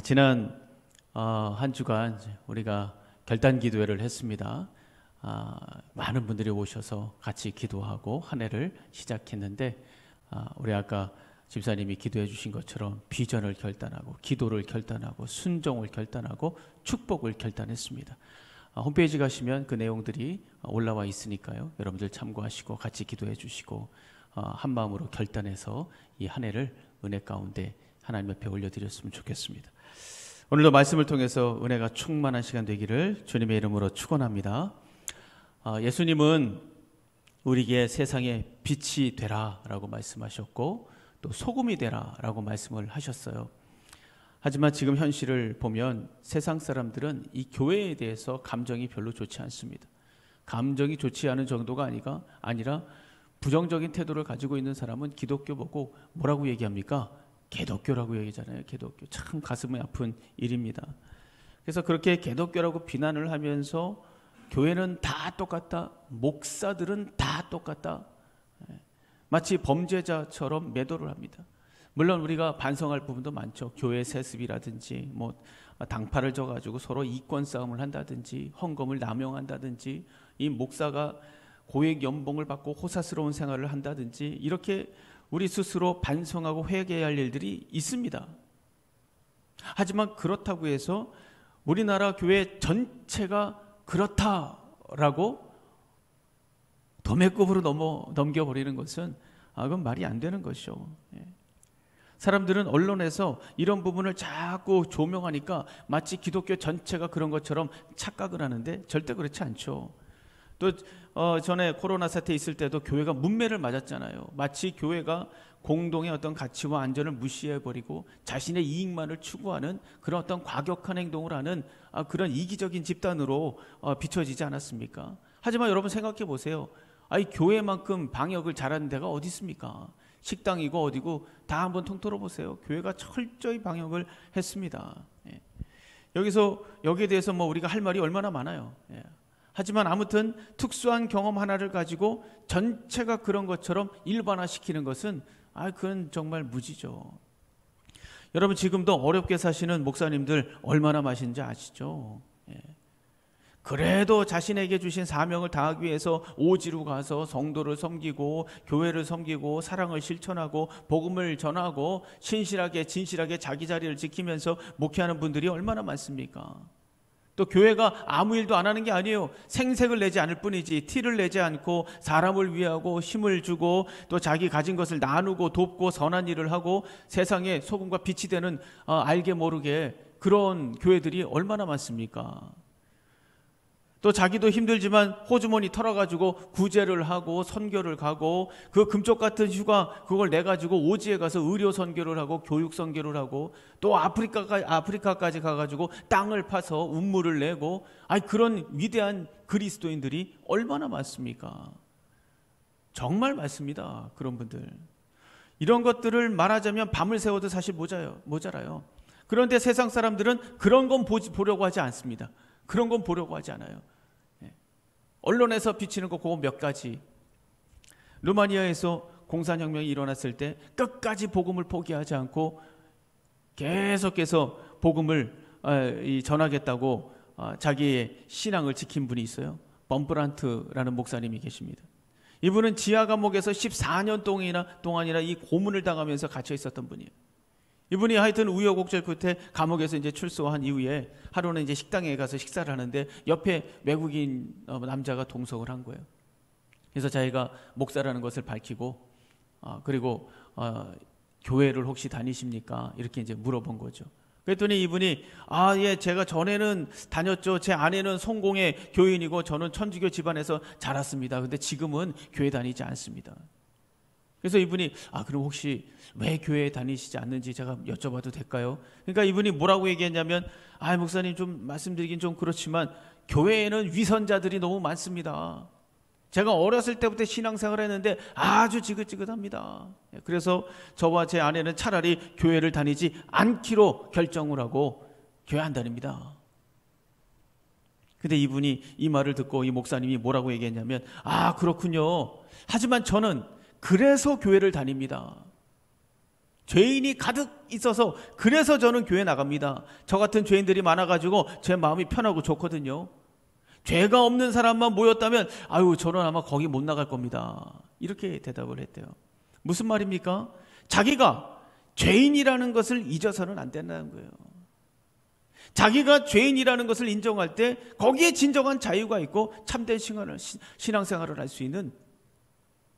지난 한 주간 우리가 결단 기도회를 했습니다. 많은 분들이 오셔서 같이 기도하고 한 해를 시작했는데 우리 아까 집사님이 기도해 주신 것처럼 비전을 결단하고 기도를 결단하고 순종을 결단하고 축복을 결단했습니다. 홈페이지 가시면 그 내용들이 올라와 있으니까요. 여러분들 참고하시고 같이 기도해 주시고 한 마음으로 결단해서 이 한 해를 은혜 가운데 하나님 옆에 올려드렸으면 좋겠습니다. 오늘도 말씀을 통해서 은혜가 충만한 시간 되기를 주님의 이름으로 축원합니다. 예수님은 우리에게 세상의 빛이 되라 라고 말씀하셨고 또 소금이 되라 라고 말씀을 하셨어요. 하지만 지금 현실을 보면 세상 사람들은 이 교회에 대해서 감정이 별로 좋지 않습니다. 감정이 좋지 않은 정도가 아니라 부정적인 태도를 가지고 있는 사람은 기독교 보고 뭐라고 얘기합니까? 개독교라고 얘기하잖아요. 개독교. 참 가슴이 아픈 일입니다. 그래서 그렇게 개독교라고 비난을 하면서 교회는 다 똑같다. 목사들은 다 똑같다. 마치 범죄자처럼 매도를 합니다. 물론 우리가 반성할 부분도 많죠. 교회 세습이라든지 당파를 져가지고 서로 이권 싸움을 한다든지 헌금을 남용한다든지 이 목사가 고액 연봉을 받고 호사스러운 생활을 한다든지 이렇게 우리 스스로 반성하고 회개해야 할 일들이 있습니다. 하지만 그렇다고 해서 우리나라 교회 전체가 그렇다라고 도매급으로 넘겨버리는 것은 그건 말이 안 되는 것이죠. 사람들은 언론에서 이런 부분을 자꾸 조명하니까 마치 기독교 전체가 그런 것처럼 착각을 하는데 절대 그렇지 않죠. 또 전에 코로나 사태 있을 때도 교회가 문매를 맞았잖아요. 마치 교회가 공동의 어떤 가치와 안전을 무시해버리고 자신의 이익만을 추구하는 그런 어떤 과격한 행동을 하는 그런 이기적인 집단으로 비춰지지 않았습니까? 하지만 여러분 생각해 보세요. 교회만큼 방역을 잘하는 데가 어디 있습니까? 식당이고 어디고 다 한번 통틀어 보세요. 교회가 철저히 방역을 했습니다. 여기에 대해서 우리가 할 말이 얼마나 많아요. 하지만 아무튼 특수한 경험 하나를 가지고 전체가 그런 것처럼 일반화시키는 것은 그건 정말 무지죠. 여러분 지금도 어렵게 사시는 목사님들 얼마나 많으신지 아시죠? 그래도 자신에게 주신 사명을 다하기 위해서 오지로 가서 성도를 섬기고 교회를 섬기고 사랑을 실천하고 복음을 전하고 신실하게 진실하게 자기 자리를 지키면서 목회하는 분들이 얼마나 많습니까? 또 교회가 아무 일도 안 하는 게 아니에요. 생색을 내지 않을 뿐이지 티를 내지 않고 사람을 위하고 힘을 주고 또 자기 가진 것을 나누고 돕고 선한 일을 하고 세상에 소금과 빛이 되는 알게 모르게 그런 교회들이 얼마나 많습니까? 또 자기도 힘들지만 호주머니 털어가지고 구제를 하고 선교를 가고 그 금쪽 같은 휴가 그걸 내가지고 오지에 가서 의료 선교를 하고 교육 선교를 하고 또 아프리카까지 가가지고 땅을 파서 운물을 내고 그런 위대한 그리스도인들이 얼마나 많습니까? 정말 많습니다. 그런 분들. 이런 것들을 말하자면 밤을 새워도 사실 모자라요. 그런데 세상 사람들은 그런 건 보려고 하지 않습니다. 그런 건 보려고 하지 않아요. 언론에서 비치는 거 그거 몇 가지. 루마니아에서 공산혁명이 일어났을 때 끝까지 복음을 포기하지 않고 계속해서 복음을 전하겠다고 자기의 신앙을 지킨 분이 있어요. 범브란트라는 목사님이 계십니다. 이분은 지하 감옥에서 14년 동안이나 이 고문을 당하면서 갇혀 있었던 분이에요. 이분이 하여튼 우여곡절 끝에 감옥에서 이제 출소한 이후에 하루는 이제 식당에 가서 식사를 하는데 옆에 외국인 남자가 동석을 한 거예요. 그래서 자기가 목사라는 것을 밝히고 그리고 교회를 혹시 다니십니까? 이렇게 이제 물어본 거죠. 그랬더니 이분이 예, 제가 전에는 다녔죠. 제 아내는 성공의 교인이고 저는 천주교 집안에서 자랐습니다. 근데 지금은 교회 다니지 않습니다. 그래서 이분이 그럼 혹시 왜 교회에 다니시지 않는지 제가 여쭤봐도 될까요? 그러니까 이분이 뭐라고 얘기했냐면 목사님 좀 말씀드리긴 좀 그렇지만 교회에는 위선자들이 너무 많습니다. 제가 어렸을 때부터 신앙생활을 했는데 아주 지긋지긋합니다. 그래서 저와 제 아내는 차라리 교회를 다니지 않기로 결정을 하고 교회 안 다닙니다. 근데 이분이 이 말을 듣고 이 목사님이 뭐라고 얘기했냐면 그렇군요. 하지만 저는 그래서 교회를 다닙니다. 죄인이 가득 있어서 그래서 저는 교회 나갑니다. 저 같은 죄인들이 많아가지고 제 마음이 편하고 좋거든요. 죄가 없는 사람만 모였다면 아유 저는 아마 거기 못 나갈 겁니다. 이렇게 대답을 했대요. 무슨 말입니까? 자기가 죄인이라는 것을 잊어서는 안 된다는 거예요. 자기가 죄인이라는 것을 인정할 때 거기에 진정한 자유가 있고 참된 신앙생활을 할 수 있는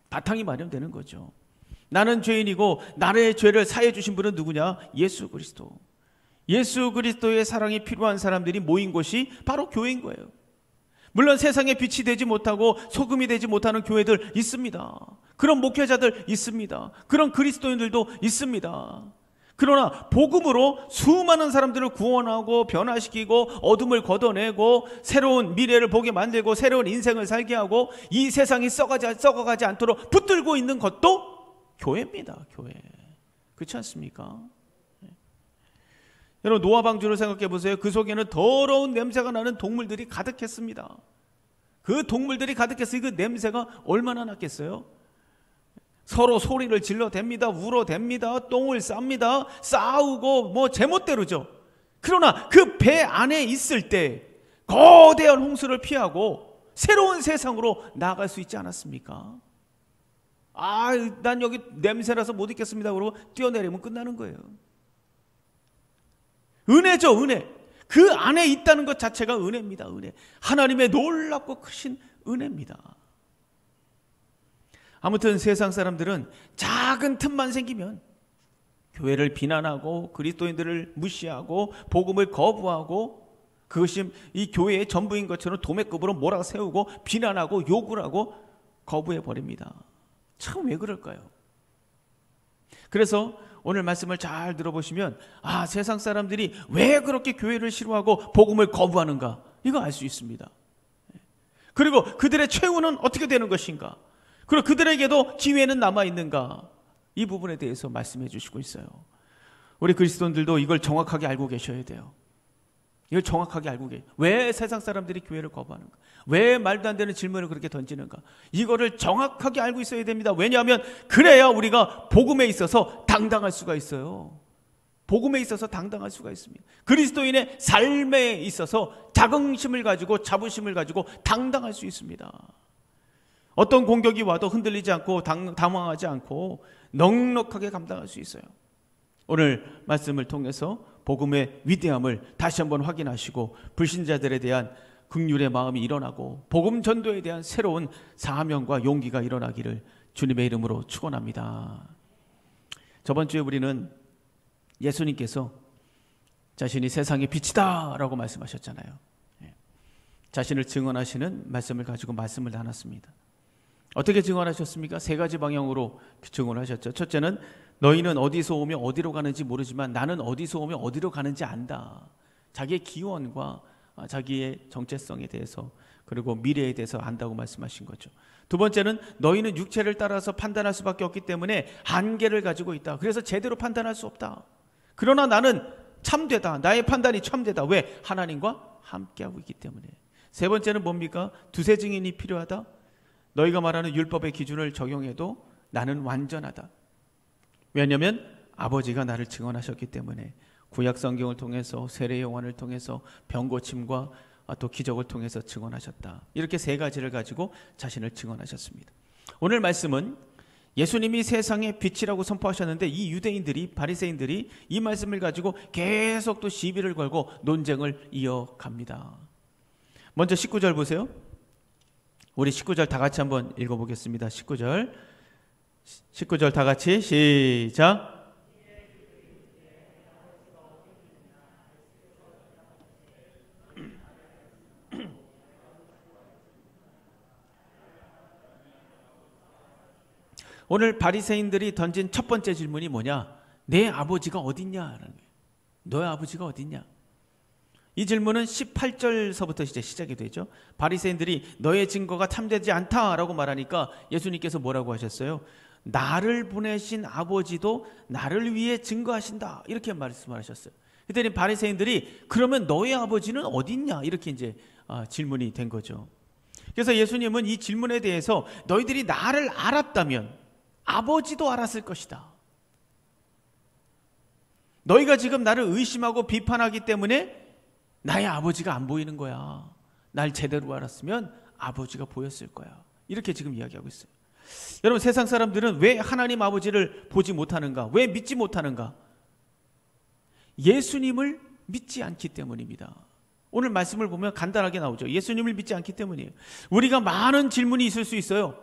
바탕이 마련되는 거죠. 나는 죄인이고 나의 죄를 사해 주신 분은 누구냐? 예수 그리스도. 예수 그리스도의 사랑이 필요한 사람들이 모인 곳이 바로 교회인 거예요. 물론 세상에 빛이 되지 못하고 소금이 되지 못하는 교회들 있습니다. 그런 목회자들 있습니다. 그런 그리스도인들도 있습니다. 그러나 복음으로 수많은 사람들을 구원하고 변화시키고 어둠을 걷어내고 새로운 미래를 보게 만들고 새로운 인생을 살게 하고 이 세상이 썩어가지 않도록 붙들고 있는 것도 교회입니다. 교회. 그렇지 않습니까? 여러분 노아 방주를 생각해 보세요. 그 속에는 더러운 냄새가 나는 동물들이 가득했습니다. 그 동물들이 가득했으니 그 냄새가 얼마나 났겠어요? 서로 소리를 질러댑니다. 울어댑니다. 똥을 쌉니다. 싸우고 뭐 제멋대로죠. 그러나 그 배 안에 있을 때 거대한 홍수를 피하고 새로운 세상으로 나아갈 수 있지 않았습니까? 아, 난 여기 냄새나서 못 있겠습니다. 그러고 뛰어내리면 끝나는 거예요. 은혜죠, 은혜. 그 안에 있다는 것 자체가 은혜입니다, 은혜. 하나님의 놀랍고 크신 은혜입니다. 아무튼 세상 사람들은 작은 틈만 생기면 교회를 비난하고 그리스도인들을 무시하고 복음을 거부하고 그것이 이 교회의 전부인 것처럼 도매급으로 몰아세우고 비난하고 욕을 하고 거부해버립니다. 참 왜 그럴까요? 그래서 오늘 말씀을 잘 들어보시면 아, 세상 사람들이 왜 그렇게 교회를 싫어하고 복음을 거부하는가 이거 알 수 있습니다. 그리고 그들의 최후는 어떻게 되는 것인가, 그리고 그들에게도 기회는 남아있는가, 이 부분에 대해서 말씀해 주시고 있어요. 우리 그리스도인들도 이걸 정확하게 알고 계셔야 돼요. 이걸 정확하게 알고 계세요. 왜 세상 사람들이 교회를 거부하는가, 왜 말도 안 되는 질문을 그렇게 던지는가, 이거를 정확하게 알고 있어야 됩니다. 왜냐하면 그래야 우리가 복음에 있어서 당당할 수가 있어요. 복음에 있어서 당당할 수가 있습니다. 그리스도인의 삶에 있어서 자긍심을 가지고 자부심을 가지고 당당할 수 있습니다. 어떤 공격이 와도 흔들리지 않고 당황하지 않고 넉넉하게 감당할 수 있어요. 오늘 말씀을 통해서 복음의 위대함을 다시 한번 확인하시고 불신자들에 대한 긍휼의 마음이 일어나고 복음 전도에 대한 새로운 사명과 용기가 일어나기를 주님의 이름으로 축원합니다. 저번 주에 우리는 예수님께서 자신이 세상의 빛이다 라고 말씀하셨잖아요. 자신을 증언하시는 말씀을 가지고 말씀을 나눴습니다. 어떻게 증언하셨습니까? 세 가지 방향으로 증언하셨죠. 첫째는 너희는 어디서 오며 어디로 가는지 모르지만 나는 어디서 오며 어디로 가는지 안다. 자기의 기원과 자기의 정체성에 대해서 그리고 미래에 대해서 안다고 말씀하신 거죠. 두 번째는 너희는 육체를 따라서 판단할 수밖에 없기 때문에 한계를 가지고 있다. 그래서 제대로 판단할 수 없다. 그러나 나는 참되다. 나의 판단이 참되다. 왜? 하나님과 함께하고 있기 때문에. 세 번째는 뭡니까? 두세 증인이 필요하다. 너희가 말하는 율법의 기준을 적용해도 나는 완전하다. 왜냐하면 아버지가 나를 증언하셨기 때문에. 구약 성경을 통해서 세례 요한을 통해서 병고침과 또 기적을 통해서 증언하셨다. 이렇게 세 가지를 가지고 자신을 증언하셨습니다. 오늘 말씀은 예수님이 세상의 빛이라고 선포하셨는데 이 유대인들이 바리새인들이 이 말씀을 가지고 계속 또 시비를 걸고 논쟁을 이어갑니다. 먼저 19절 보세요. 우리 19절 다 같이 한번 읽어보겠습니다. 19절 다 같이 시작. 오늘 바리새인들이 던진 첫 번째 질문이 뭐냐? 내 아버지가 어딨냐? 너의 아버지가 어딨냐? 이 질문은 18절서부터 이제 시작이 되죠. 바리새인들이 너의 증거가 참되지 않다라고 말하니까 예수님께서 뭐라고 하셨어요? 나를 보내신 아버지도 나를 위해 증거하신다. 이렇게 말씀하셨어요. 그랬더니 바리새인들이 그러면 너의 아버지는 어딨냐? 이렇게 이제 질문이 된 거죠. 그래서 예수님은 이 질문에 대해서 너희들이 나를 알았다면 아버지도 알았을 것이다. 너희가 지금 나를 의심하고 비판하기 때문에 나의 아버지가 안 보이는 거야. 날 제대로 알았으면 아버지가 보였을 거야. 이렇게 지금 이야기하고 있어요. 여러분, 세상 사람들은 왜 하나님 아버지를 보지 못하는가? 왜 믿지 못하는가? 예수님을 믿지 않기 때문입니다. 오늘 말씀을 보면 간단하게 나오죠. 예수님을 믿지 않기 때문이에요. 우리가 많은 질문이 있을 수 있어요.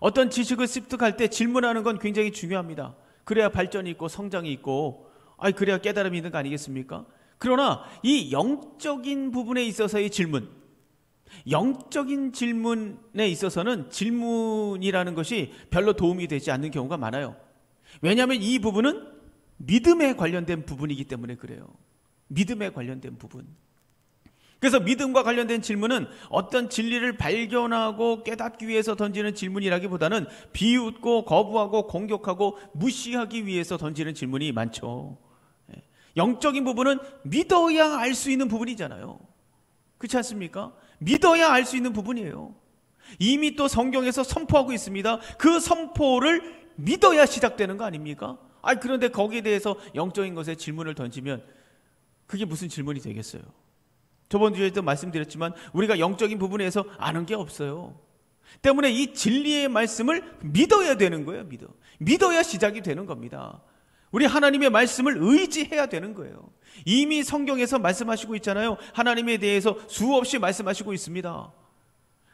어떤 지식을 습득할 때 질문하는 건 굉장히 중요합니다. 그래야 발전이 있고 성장이 있고, 그래야 깨달음이 있는 거 아니겠습니까? 그러나 이 영적인 부분에 있어서의 질문, 영적인 질문에 있어서는 질문이라는 것이 별로 도움이 되지 않는 경우가 많아요. 왜냐하면 이 부분은 믿음에 관련된 부분이기 때문에 그래요. 믿음에 관련된 부분. 그래서 믿음과 관련된 질문은 어떤 진리를 발견하고 깨닫기 위해서 던지는 질문이라기보다는 비웃고 거부하고 공격하고 무시하기 위해서 던지는 질문이 많죠. 영적인 부분은 믿어야 알 수 있는 부분이잖아요. 그렇지 않습니까? 믿어야 알 수 있는 부분이에요. 이미 또 성경에서 선포하고 있습니다. 그 선포를 믿어야 시작되는 거 아닙니까? 그런데 거기에 대해서 영적인 것에 질문을 던지면 그게 무슨 질문이 되겠어요? 저번 주에도 말씀드렸지만 우리가 영적인 부분에서 아는 게 없어요. 때문에 이 진리의 말씀을 믿어야 되는 거예요. 믿어야 시작이 되는 겁니다. 우리 하나님의 말씀을 의지해야 되는 거예요. 이미 성경에서 말씀하시고 있잖아요. 하나님에 대해서 수없이 말씀하시고 있습니다.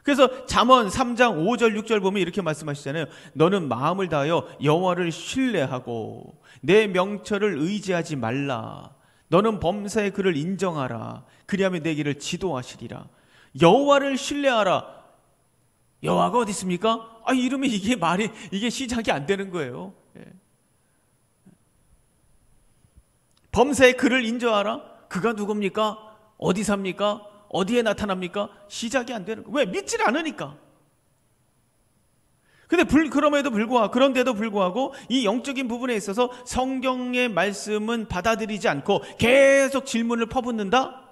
그래서 잠언 3장 5절 6절 보면 이렇게 말씀하시잖아요. 너는 마음을 다하여 여호와를 신뢰하고 내 명철을 의지하지 말라. 너는 범사의 그를 인정하라. 그리하면 내 길을 지도하시리라. 여호와를 신뢰하라. 여호와가 어디 있습니까? 이러면 이게 시작이 안 되는 거예요. 범사의 그를 인정하라. 그가 누굽니까? 어디 삽니까? 어디에 나타납니까? 시작이 안 되는 거예요. 왜? 믿질 않으니까. 근데 그런데도 불구하고 이 영적인 부분에 있어서 성경의 말씀은 받아들이지 않고 계속 질문을 퍼붓는다?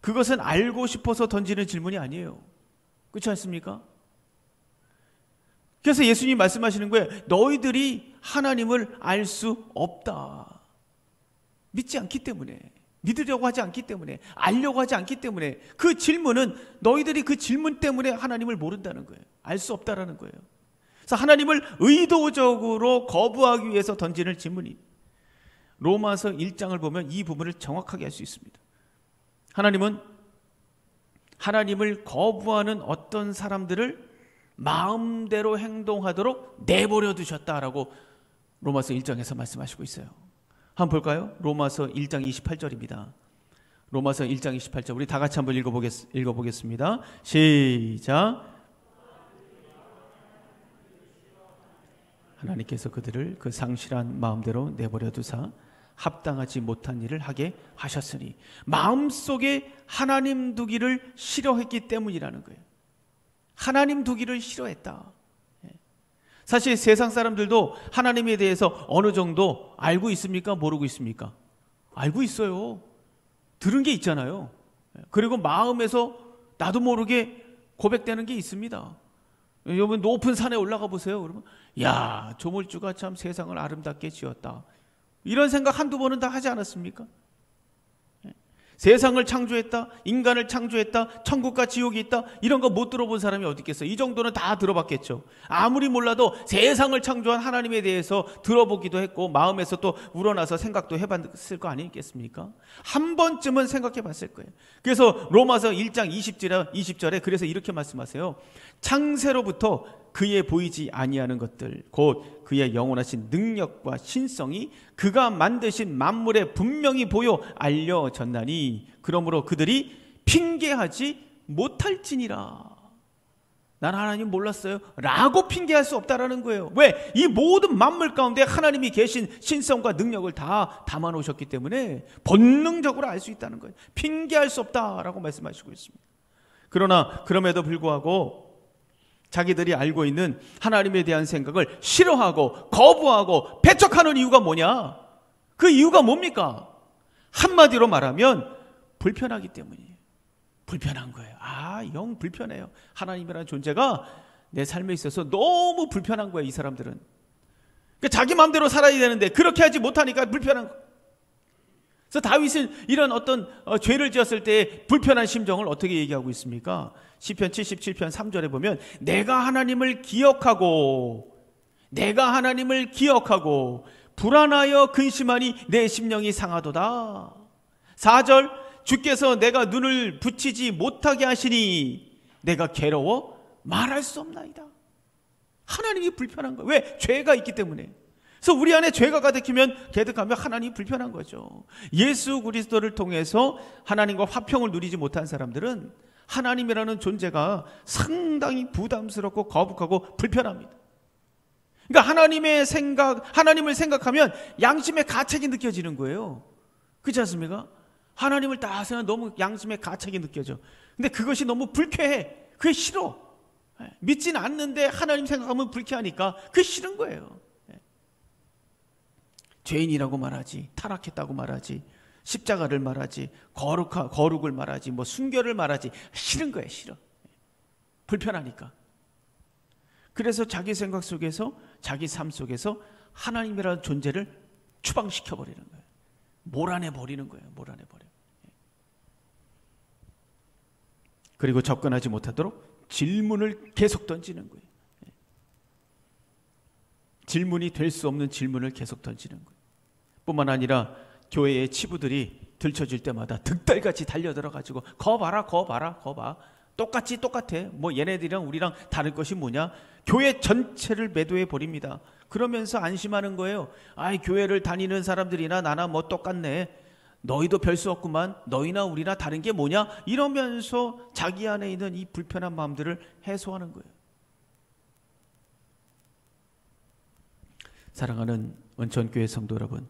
그것은 알고 싶어서 던지는 질문이 아니에요. 그렇지 않습니까? 그래서 예수님이 말씀하시는 거예요. 너희들이 하나님을 알 수 없다. 믿지 않기 때문에, 믿으려고 하지 않기 때문에, 알려고 하지 않기 때문에, 그 질문은 너희들이 그 질문 때문에 하나님을 모른다는 거예요. 알 수 없다라는 거예요. 그래서 하나님을 의도적으로 거부하기 위해서 던지는 질문이, 로마서 1장을 보면 이 부분을 정확하게 알 수 있습니다. 하나님은 하나님을 거부하는 어떤 사람들을 마음대로 행동하도록 내버려 두셨다라고 로마서 1장에서 말씀하시고 있어요. 한번 볼까요? 로마서 1장 28절입니다. 로마서 1장 28절 우리 다 같이 한번 읽어보겠습니다. 시작. 하나님께서 그들을 그 상실한 마음대로 내버려 두사 합당하지 못한 일을 하게 하셨으니, 마음속에 하나님 두기를 싫어했기 때문이라는 거예요. 하나님 두기를 싫어했다. 사실 세상 사람들도 하나님에 대해서 어느 정도 알고 있습니까? 모르고 있습니까? 알고 있어요. 들은 게 있잖아요. 그리고 마음에서 나도 모르게 고백되는 게 있습니다. 여러분 높은 산에 올라가 보세요. 그러면 야, 조물주가 참 세상을 아름답게 지었다. 이런 생각 한두 번은 다 하지 않았습니까? 세상을 창조했다, 인간을 창조했다, 천국과 지옥이 있다, 이런 거 못 들어본 사람이 어디 있겠어요? 이 정도는 다 들어봤겠죠. 아무리 몰라도 세상을 창조한 하나님에 대해서 들어보기도 했고 마음에서 또 우러나서 생각도 해봤을 거 아니겠습니까? 한 번쯤은 생각해 봤을 거예요. 그래서 로마서 1장 20절에 그래서 이렇게 말씀하세요. 창세로부터 그의 보이지 아니하는 것들 곧 그의 영원하신 능력과 신성이 그가 만드신 만물에 분명히 보여 알려졌나니 그러므로 그들이 핑계하지 못할지니라. 난 하나님 몰랐어요 라고 핑계할 수 없다라는 거예요. 왜? 이 모든 만물 가운데 하나님이 계신 신성과 능력을 다 담아놓으셨기 때문에 본능적으로 알 수 있다는 거예요. 핑계할 수 없다라고 말씀하시고 있습니다. 그러나 그럼에도 불구하고 자기들이 알고 있는 하나님에 대한 생각을 싫어하고 거부하고 배척하는 이유가 뭐냐? 그 이유가 뭡니까? 한마디로 말하면 불편하기 때문이에요. 불편한 거예요. 영 불편해요. 하나님이라는 존재가 내 삶에 있어서 너무 불편한 거예요. 이 사람들은. 그러니까 자기 마음대로 살아야 되는데 그렇게 하지 못하니까 불편한 거예요. 그래서 다윗은 이런 어떤 죄를 지었을 때 불편한 심정을 어떻게 얘기하고 있습니까? 시편 77편 3절에 보면 내가 하나님을 기억하고 불안하여 근심하니 내 심령이 상하도다. 4절 주께서 내가 눈을 붙이지 못하게 하시니 내가 괴로워 말할 수 없나이다. 하나님이 불편한 거예요. 왜? 죄가 있기 때문에. 그래서 우리 안에 죄가 가득하면 하나님이 불편한 거죠. 예수 그리스도를 통해서 하나님과 화평을 누리지 못한 사람들은 하나님이라는 존재가 상당히 부담스럽고 거북하고 불편합니다. 그러니까 하나님을 생각하면 양심의 가책이 느껴지는 거예요. 그렇지 않습니까? 하나님을 딱 생각하면 너무 양심의 가책이 느껴져. 근데 그것이 너무 불쾌해. 그게 싫어. 믿지는 않는데 하나님 생각하면 불쾌하니까 그게 싫은 거예요. 죄인이라고 말하지, 타락했다고 말하지, 십자가를 말하지, 거룩을 말하지, 순결을 말하지, 싫은 거예요. 싫어. 불편하니까. 그래서 자기 생각 속에서, 자기 삶 속에서 하나님이라는 존재를 추방시켜 버리는 거예요. 몰아내 버리는 거예요. 그리고 접근하지 못하도록 질문을 계속 던지는 거예요. 질문이 될 수 없는 질문을 계속 던지는 거예요. 뿐만 아니라 교회의 치부들이 들춰질 때마다 득달같이 달려들어가지고 거 봐라. 똑같아. 얘네들이랑 우리랑 다른 것이 뭐냐? 교회 전체를 매도해 버립니다. 그러면서 안심하는 거예요. 교회를 다니는 사람들이나 나나 똑같네. 너희도 별 수 없구만. 너희나 우리나 다른 게 뭐냐? 이러면서 자기 안에 있는 이 불편한 마음들을 해소하는 거예요. 사랑하는 원천교회 성도 여러분,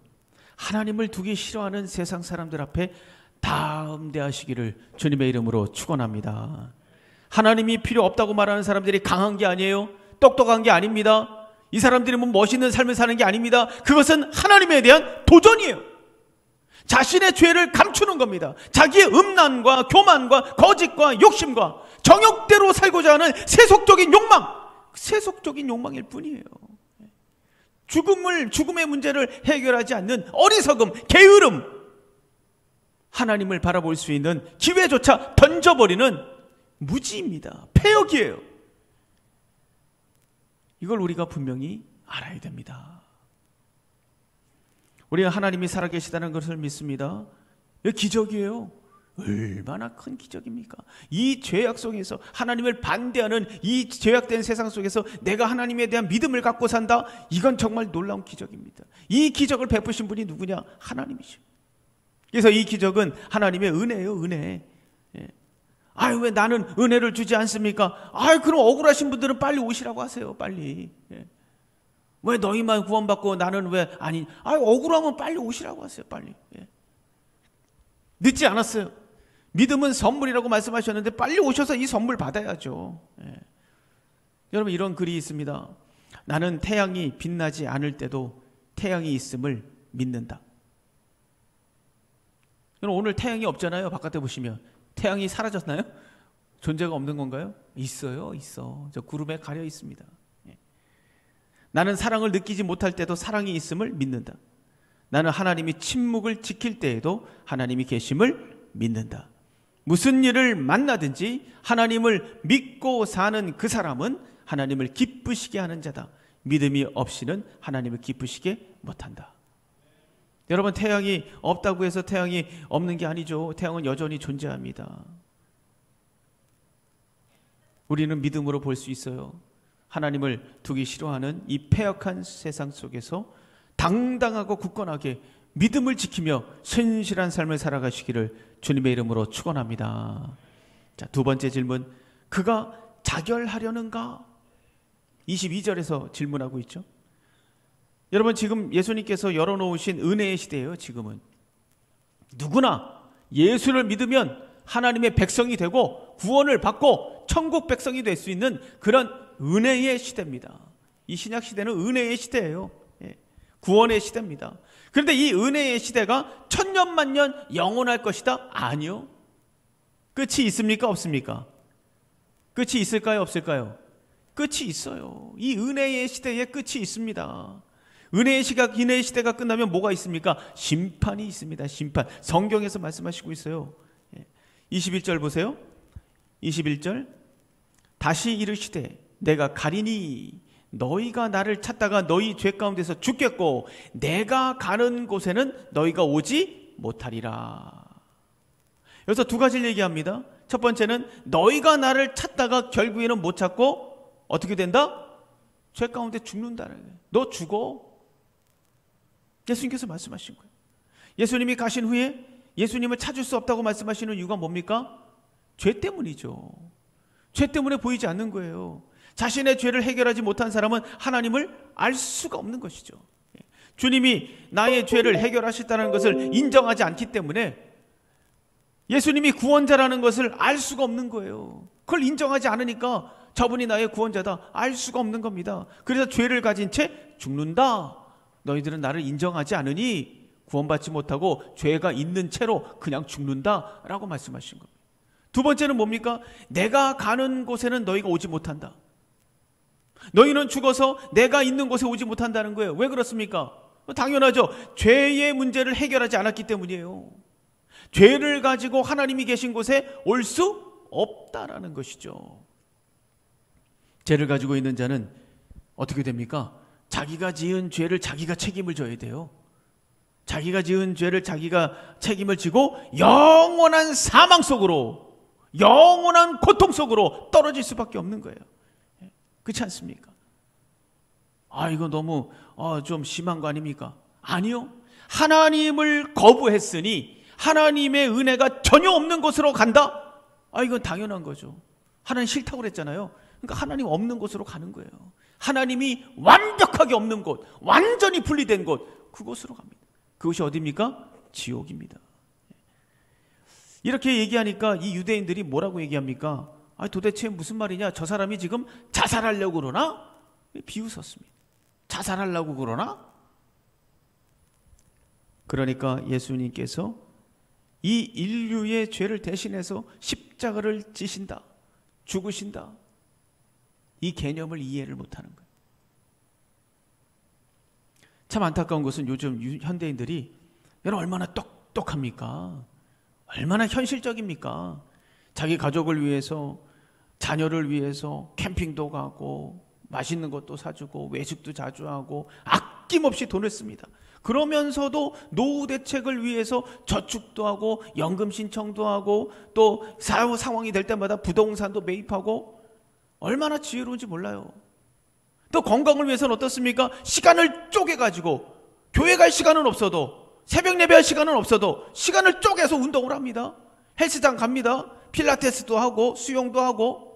하나님을 두기 싫어하는 세상 사람들 앞에 담대하시기를 주님의 이름으로 축원합니다. 하나님이 필요 없다고 말하는 사람들이 강한 게 아니에요. 똑똑한 게 아닙니다. 이 사람들이 멋있는 삶을 사는 게 아닙니다. 그것은 하나님에 대한 도전이에요. 자신의 죄를 감추는 겁니다. 자기의 음란과 교만과 거짓과 욕심과 정욕대로 살고자 하는 세속적인 욕망일 뿐이에요. 죽음의 문제를 해결하지 않는 어리석음, 게으름, 하나님을 바라볼 수 있는 기회조차 던져버리는 무지입니다. 폐역이에요. 이걸 우리가 분명히 알아야 됩니다. 우리가 하나님이 살아계시다는 것을 믿습니다. 이게 기적이에요. 얼마나 큰 기적입니까? 이 죄악 속에서, 하나님을 반대하는 이 죄악된 세상 속에서 내가 하나님에 대한 믿음을 갖고 산다? 이건 정말 놀라운 기적입니다. 이 기적을 베푸신 분이 누구냐? 하나님이죠. 그래서 이 기적은 하나님의 은혜예요. 은혜. 왜 나는 은혜를 주지 않습니까? 그럼 억울하신 분들은 빨리 오시라고 하세요. 빨리. 왜 너희만 구원받고 나는 왜 아니? 억울하면 빨리 오시라고 하세요. 빨리. 늦지 않았어요. 믿음은 선물이라고 말씀하셨는데 빨리 오셔서 이 선물 받아야죠. 여러분, 이런 글이 있습니다. 나는 태양이 빛나지 않을 때도 태양이 있음을 믿는다. 여러분, 오늘 태양이 없잖아요. 바깥에 보시면 태양이 사라졌나요? 존재가 없는 건가요? 있어요. 저 구름에 가려 있습니다. 나는 사랑을 느끼지 못할 때도 사랑이 있음을 믿는다. 나는 하나님이 침묵을 지킬 때에도 하나님이 계심을 믿는다. 무슨 일을 만나든지 하나님을 믿고 사는 그 사람은 하나님을 기쁘시게 하는 자다. 믿음이 없이는 하나님을 기쁘시게 못한다. 여러분, 태양이 없다고 해서 태양이 없는 게 아니죠. 태양은 여전히 존재합니다. 우리는 믿음으로 볼 수 있어요. 하나님을 두기 싫어하는 이 패역한 세상 속에서 당당하고 굳건하게 믿음을 지키며 신실한 삶을 살아가시기를 주님의 이름으로 축원합니다. 자, 두 번째 질문. 그가 자결하려는가? 22절에서 질문하고 있죠. 여러분, 지금 예수님께서 열어놓으신 은혜의 시대예요. 지금은 누구나 예수를 믿으면 하나님의 백성이 되고 구원을 받고 천국 백성이 될 수 있는 그런 은혜의 시대입니다. 이 신약 시대는 은혜의 시대예요. 구원의 시대입니다. 그런데 이 은혜의 시대가 천년만년 영원할 것이다? 아니요. 끝이 있습니까? 없습니까? 끝이 있을까요? 없을까요? 끝이 있어요. 이 은혜의 시대에 끝이 있습니다. 은혜의 시대가 끝나면 뭐가 있습니까? 심판이 있습니다. 심판. 성경에서 말씀하시고 있어요. 21절 보세요. 21절. 다시 이르시되 내가 가리니 너희가 나를 찾다가 너희 죄 가운데서 죽겠고 내가 가는 곳에는 너희가 오지 못하리라. 여기서 두 가지를 얘기합니다. 첫 번째는 너희가 나를 찾다가 결국에는 못 찾고 어떻게 된다? 죄 가운데 죽는다는 거예요. 너 죽어. 예수님께서 말씀하신 거예요. 예수님이 가신 후에 예수님을 찾을 수 없다고 말씀하시는 이유가 뭡니까? 죄 때문이죠. 죄 때문에 보이지 않는 거예요. 자신의 죄를 해결하지 못한 사람은 하나님을 알 수가 없는 것이죠. 주님이 나의 죄를 해결하셨다는 것을 인정하지 않기 때문에 예수님이 구원자라는 것을 알 수가 없는 거예요. 그걸 인정하지 않으니까 저분이 나의 구원자다 알 수가 없는 겁니다. 그래서 죄를 가진 채 죽는다. 너희들은 나를 인정하지 않으니 구원받지 못하고 죄가 있는 채로 그냥 죽는다 라고 말씀하신 겁니다. 두 번째는 뭡니까? 내가 가는 곳에는 너희가 오지 못한다. 너희는 죽어서 내가 있는 곳에 오지 못한다는 거예요. 왜 그렇습니까? 당연하죠. 죄의 문제를 해결하지 않았기 때문이에요. 죄를 가지고 하나님이 계신 곳에 올 수 없다라는 것이죠. 죄를 가지고 있는 자는 어떻게 됩니까? 자기가 지은 죄를 자기가 책임을 져야 돼요. 자기가 지은 죄를 자기가 책임을 지고 영원한 사망 속으로, 영원한 고통 속으로 떨어질 수밖에 없는 거예요. 그렇지 않습니까? 이거 너무 좀 심한 거 아닙니까? 아니요. 하나님을 거부했으니 하나님의 은혜가 전혀 없는 곳으로 간다? 이건 당연한 거죠. 하나님 싫다고 그랬잖아요. 그러니까 하나님 없는 곳으로 가는 거예요. 하나님이 완벽하게 없는 곳, 완전히 분리된 곳, 그곳으로 갑니다. 그것이 어디입니까? 지옥입니다. 이렇게 얘기하니까 이 유대인들이 뭐라고 얘기합니까? 도대체 무슨 말이냐? 저 사람이 지금 자살하려고 그러나? 비웃었습니다. 자살하려고 그러나? 그러니까 예수님께서 이 인류의 죄를 대신해서 십자가를 지신다, 죽으신다, 이 개념을 이해를 못하는 거예요. 참 안타까운 것은 요즘 현대인들이 여러분 얼마나 똑똑합니까? 얼마나 현실적입니까? 자기 가족을 위해서, 자녀를 위해서 캠핑도 가고 맛있는 것도 사주고 외식도 자주 하고 아낌없이 돈을 씁니다. 그러면서도 노후 대책을 위해서 저축도 하고 연금 신청도 하고 또 상황이 될 때마다 부동산도 매입하고 얼마나 지혜로운지 몰라요. 또 건강을 위해서는 어떻습니까? 시간을 쪼개가지고 교회 갈 시간은 없어도 새벽 예배할 시간은 없어도 시간을 쪼개서 운동을 합니다. 헬스장 갑니다. 필라테스도 하고 수영도 하고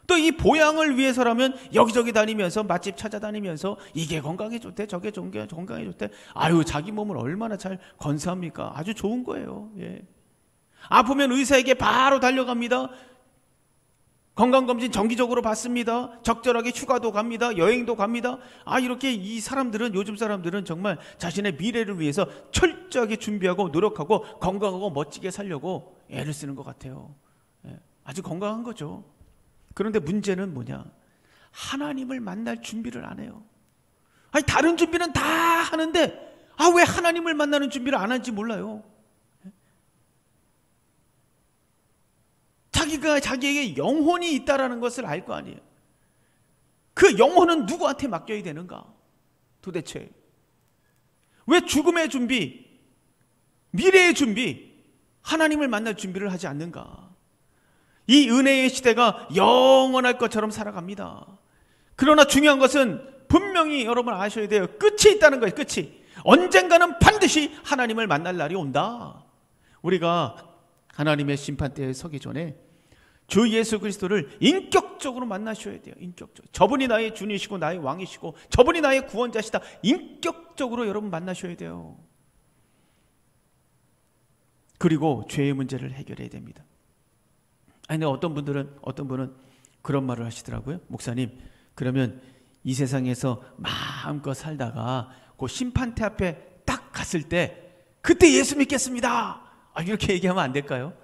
또 이 보양을 위해서라면 여기저기 다니면서 맛집 찾아다니면서 이게 건강에 좋대 저게 건강에 좋대. 자기 몸을 얼마나 잘 건사합니까? 아주 좋은 거예요. 아프면 의사에게 바로 달려갑니다. 건강검진 정기적으로 받습니다. 적절하게 휴가도 갑니다. 여행도 갑니다. 이렇게 이 사람들은, 요즘 사람들은 정말 자신의 미래를 위해서 철저하게 준비하고 노력하고 건강하고 멋지게 살려고 애를 쓰는 것 같아요. 아주 건강한 거죠. 그런데 문제는 뭐냐? 하나님을 만날 준비를 안 해요. 다른 준비는 다 하는데 왜 하나님을 만나는 준비를 안 하는지 몰라요. 자기가 자기에게 영혼이 있다라는 것을 알 거 아니에요. 그 영혼은 누구한테 맡겨야 되는가? 도대체 왜 죽음의 준비, 미래의 준비, 하나님을 만날 준비를 하지 않는가? 이 은혜의 시대가 영원할 것처럼 살아갑니다. 그러나 중요한 것은 분명히 여러분 아셔야 돼요. 끝이 있다는 거예요. 끝이. 언젠가는 반드시 하나님을 만날 날이 온다. 우리가 하나님의 심판대에 서기 전에 주 예수 그리스도를 인격적으로 만나셔야 돼요. 인격적으로. 저분이 나의 주님이시고 나의 왕이시고 저분이 나의 구원자시다. 인격적으로 여러분 만나셔야 돼요. 그리고 죄의 문제를 해결해야 됩니다. 근데 어떤 분은 그런 말을 하시더라고요. 목사님, 그러면 이 세상에서 마음껏 살다가 그 심판대 앞에 딱 갔을 때 그때 예수 믿겠습니다. 이렇게 얘기하면 안 될까요?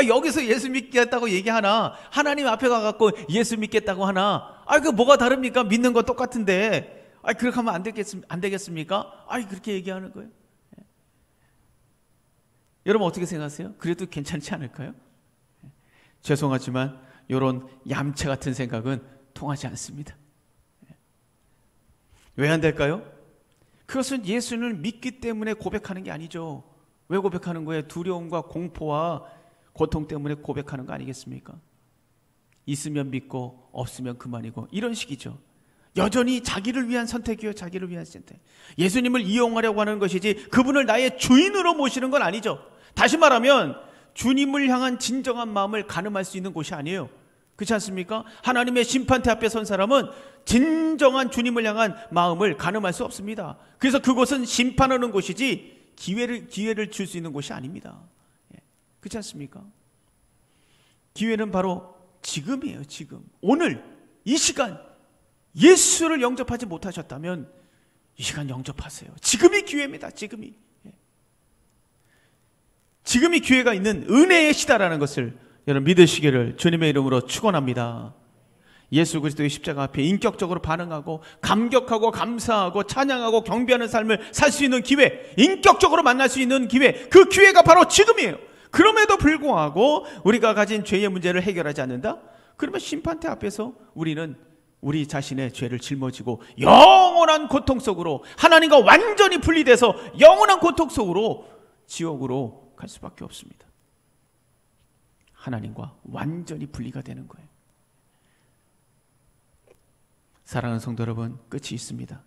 여기서 예수 믿겠다고 얘기하나, 하나님 앞에 가갖고 예수 믿겠다고 하나, 그 뭐가 다릅니까? 믿는 거 똑같은데. 그렇게 하면 안 되겠습니까? 그렇게 얘기하는 거예요. 여러분 어떻게 생각하세요? 그래도 괜찮지 않을까요? 죄송하지만 이런 얌체 같은 생각은 통하지 않습니다. 왜 안 될까요? 그것은 예수를 믿기 때문에 고백하는 게 아니죠. 왜 고백하는 거예요? 두려움과 공포와 고통 때문에 고백하는 거 아니겠습니까? 있으면 믿고 없으면 그만이고 이런 식이죠. 여전히 자기를 위한 선택이요, 자기를 위한 선택. 예수님을 이용하려고 하는 것이지 그분을 나의 주인으로 모시는 건 아니죠. 다시 말하면 주님을 향한 진정한 마음을 가늠할 수 있는 곳이 아니에요. 그렇지 않습니까? 하나님의 심판대 앞에 선 사람은 진정한 주님을 향한 마음을 가늠할 수 없습니다. 그래서 그곳은 심판하는 곳이지 기회를 줄 수 있는 곳이 아닙니다. 그렇지 않습니까? 기회는 바로 지금이에요. 지금, 오늘, 이 시간. 예수를 영접하지 못하셨다면 이 시간 영접하세요. 지금이 기회입니다. 지금이 기회가 있는 은혜의 시다라는 것을 여러분 믿으시기를 주님의 이름으로 축원합니다. 예수 그리스도의 십자가 앞에 인격적으로 반응하고 감격하고 감사하고 찬양하고 경배하는 삶을 살 수 있는 기회, 인격적으로 만날 수 있는 기회, 그 기회가 바로 지금이에요. 그럼에도 불구하고 우리가 가진 죄의 문제를 해결하지 않는다? 그러면 심판대 앞에서 우리는 우리 자신의 죄를 짊어지고 영원한 고통 속으로, 하나님과 완전히 분리돼서 영원한 고통 속으로 지옥으로 갈 수밖에 없습니다. 하나님과 완전히 분리가 되는 거예요. 사랑하는 성도 여러분, 끝이 있습니다.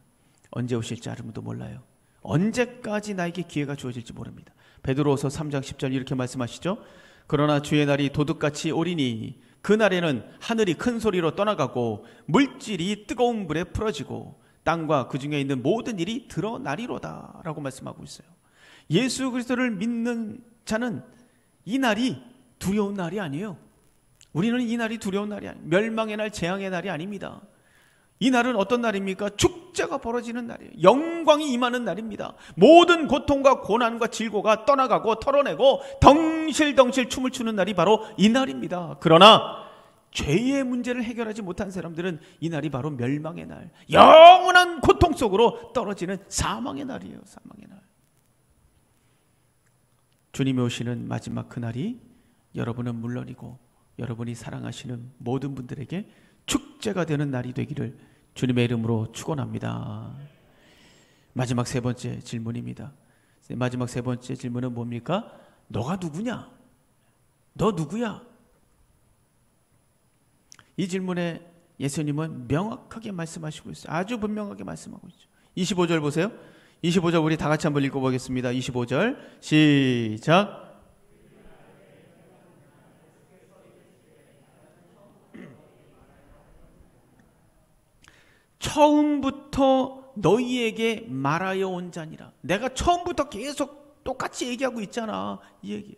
언제 오실지 아무도 몰라요. 언제까지 나에게 기회가 주어질지 모릅니다. 베드로후서 3장 10절 이렇게 말씀하시죠. 그러나 주의 날이 도둑같이 오리니 그날에는 하늘이 큰 소리로 떠나가고 물질이 뜨거운 불에 풀어지고 땅과 그 중에 있는 모든 일이 드러나리로다 라고 말씀하고 있어요. 예수 그리스도를 믿는 자는 이 날이 두려운 날이 아니에요. 우리는 이 날이 두려운 날이 아니에요. 멸망의 날, 재앙의 날이 아닙니다. 이 날은 어떤 날입니까? 축제가 벌어지는 날이에요. 영광이 임하는 날입니다. 모든 고통과 고난과 질고가 떠나가고 털어내고 덩실덩실 춤을 추는 날이 바로 이 날입니다. 그러나 죄의 문제를 해결하지 못한 사람들은 이 날이 바로 멸망의 날, 영원한 고통 속으로 떨어지는 사망의 날이에요. 사망의 날. 주님이 오시는 마지막 그날이 여러분은 물론이고 여러분이 사랑하시는 모든 분들에게 축제가 되는 날이 되기를 주님의 이름으로 축원합니다. 마지막 세 번째 질문입니다. 마지막 세 번째 질문은 뭡니까? 너가 누구냐? 너 누구야? 이 질문에 예수님은 명확하게 말씀하시고 있어요. 아주 분명하게 말씀하고 있죠. 25절 보세요. 25절 우리 다 같이 한번 읽어보겠습니다. 25절 시작. 처음부터 너희에게 말하여 온 자니라. 내가 처음부터 계속 똑같이 얘기하고 있잖아. 이 얘기.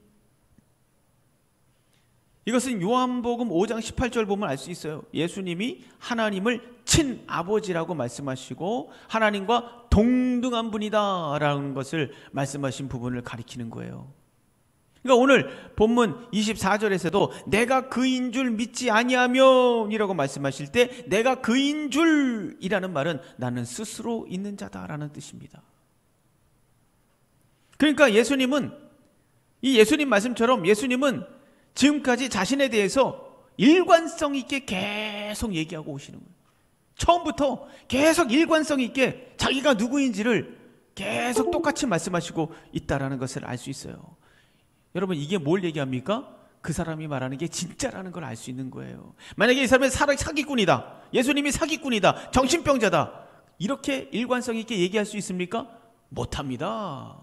이것은 요한복음 5장 18절 보면 알 수 있어요. 예수님이 하나님을 친아버지라고 말씀하시고 하나님과 동등한 분이다 라는 것을 말씀하신 부분을 가리키는 거예요. 그러니까 오늘 본문 24절에서도 내가 그인 줄 믿지 아니하면 이라고 말씀하실 때 내가 그인 줄이라는 말은 나는 스스로 있는 자다라는 뜻입니다. 그러니까 예수님은, 이 예수님 말씀처럼 예수님은 지금까지 자신에 대해서 일관성 있게 계속 얘기하고 오시는 거예요. 처음부터 계속 일관성 있게 자기가 누구인지를 계속 똑같이 말씀하시고 있다라는 것을 알 수 있어요. 여러분, 이게 뭘 얘기합니까? 그 사람이 말하는 게 진짜라는 걸 알 수 있는 거예요. 만약에 이 사람이 사기꾼이다, 예수님이 사기꾼이다, 정신병자다, 이렇게 일관성 있게 얘기할 수 있습니까? 못합니다.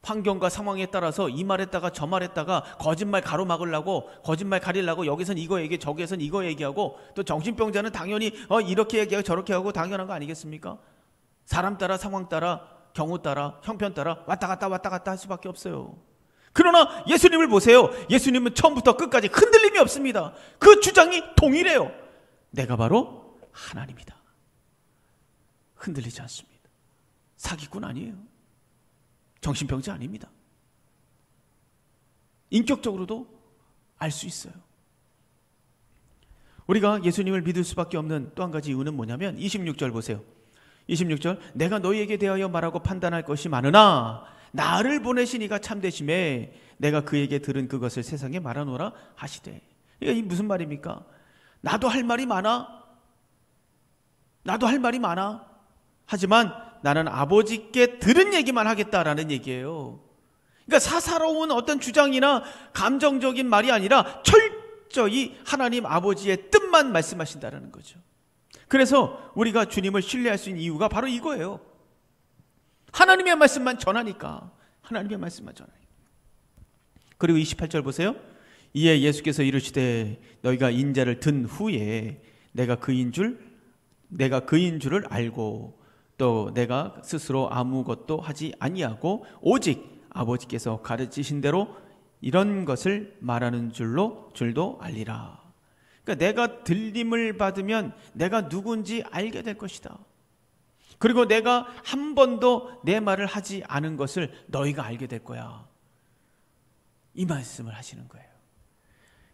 환경과 상황에 따라서 이 말했다가 저 말했다가 거짓말 가로막으려고, 거짓말 가리려고 여기선 이거 얘기해, 저기선 이거 얘기하고, 또 정신병자는 당연히 이렇게 얘기하고 저렇게 하고 당연한 거 아니겠습니까? 사람 따라, 상황 따라, 경우 따라, 형편 따라 왔다 갔다 할 수밖에 없어요. 그러나 예수님을 보세요. 예수님은 처음부터 끝까지 흔들림이 없습니다. 그 주장이 동일해요. 내가 바로 하나님이다. 흔들리지 않습니다. 사기꾼 아니에요. 정신병자 아닙니다. 인격적으로도 알 수 있어요. 우리가 예수님을 믿을 수밖에 없는 또 한 가지 이유는 뭐냐면 26절 보세요. 26절, 내가 너희에게 대하여 말하고 판단할 것이 많으나 나를 보내신 이가 참되심에 내가 그에게 들은 그것을 세상에 말하노라 하시되. 이게 무슨 말입니까? 나도 할 말이 많아. 나도 할 말이 많아. 하지만 나는 아버지께 들은 얘기만 하겠다라는 얘기예요. 그러니까 사사로운 어떤 주장이나 감정적인 말이 아니라 철저히 하나님 아버지의 뜻만 말씀하신다는 거죠. 그래서 우리가 주님을 신뢰할 수 있는 이유가 바로 이거예요. 하나님의 말씀만 전하니까. 하나님의 말씀만 전하니까. 그리고 28절 보세요. 이에 예수께서 이르시되 너희가 인자를 든 후에 내가 그인 줄을 알고 또 내가 스스로 아무것도 하지 아니하고 오직 아버지께서 가르치신 대로 이런 것을 말하는 줄도 알리라. 그러니까 내가 들림을 받으면 내가 누군지 알게 될 것이다. 그리고 내가 한 번도 내 말을 하지 않은 것을 너희가 알게 될 거야. 이 말씀을 하시는 거예요.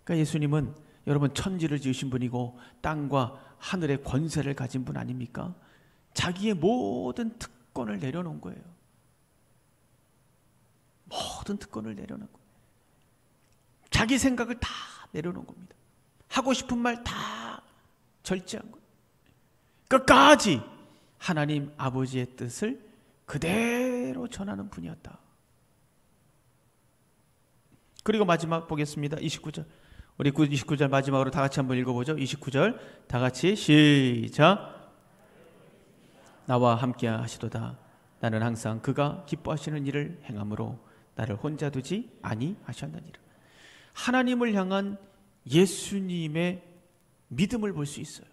그러니까 예수님은 여러분 천지를 지으신 분이고 땅과 하늘의 권세를 가진 분 아닙니까? 자기의 모든 특권을 내려놓은 거예요. 모든 특권을 내려놓은 거예요. 자기 생각을 다 내려놓은 겁니다. 하고 싶은 말 다 절제한 거예요. 끝까지 하나님 아버지의 뜻을 그대로 전하는 분이었다. 그리고 마지막 보겠습니다. 29절. 우리 29절 마지막으로 다 같이 한번 읽어보죠. 29절 다 같이 시작. 나와 함께 하시도다. 나는 항상 그가 기뻐하시는 일을 행함으로 나를 혼자 두지 아니하셨느니라. 하나님을 향한 예수님의 믿음을 볼 수 있어요.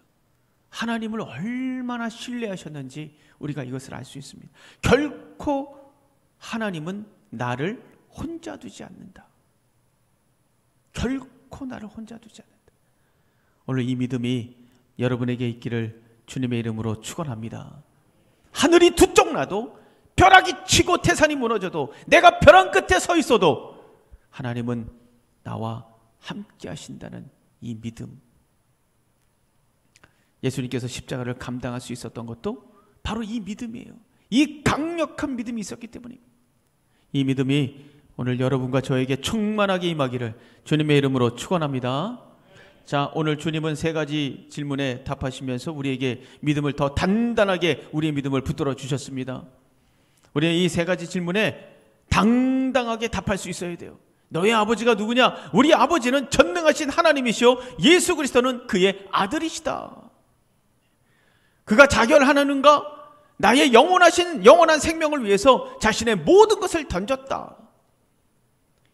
하나님을 얼마나 신뢰하셨는지 우리가 이것을 알 수 있습니다. 결코 하나님은 나를 혼자 두지 않는다. 결코 나를 혼자 두지 않는다. 오늘 이 믿음이 여러분에게 있기를 주님의 이름으로 축원합니다. 하늘이 두 쪽 나도 벼락이 치고 태산이 무너져도 내가 벼랑 끝에 서 있어도 하나님은 나와 함께 하신다는 이 믿음. 예수님께서 십자가를 감당할 수 있었던 것도 바로 이 믿음이에요. 이 강력한 믿음이 있었기 때문입니다. 이 믿음이 오늘 여러분과 저에게 충만하게 임하기를 주님의 이름으로 축원합니다. 자, 오늘 주님은 세 가지 질문에 답하시면서 우리에게 믿음을 더 단단하게 우리의 믿음을 붙들어 주셨습니다. 우리는 이 세 가지 질문에 당당하게 답할 수 있어야 돼요. 너의 아버지가 누구냐? 우리 아버지는 전능하신 하나님이시오. 예수 그리스도는 그의 아들이시다. 그가 자결하는가? 나의 영원한 생명을 위해서 자신의 모든 것을 던졌다.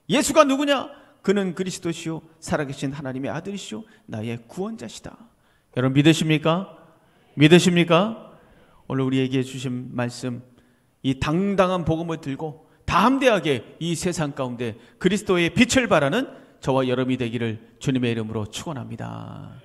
예수가 누구냐? 그는 그리스도시요 살아계신 하나님의 아들이시요 나의 구원자시다. 여러분 믿으십니까? 믿으십니까? 오늘 우리에게 주신 말씀, 이 당당한 복음을 들고 담대하게 이 세상 가운데 그리스도의 빛을 발하는 저와 여러분이 되기를 주님의 이름으로 축원합니다.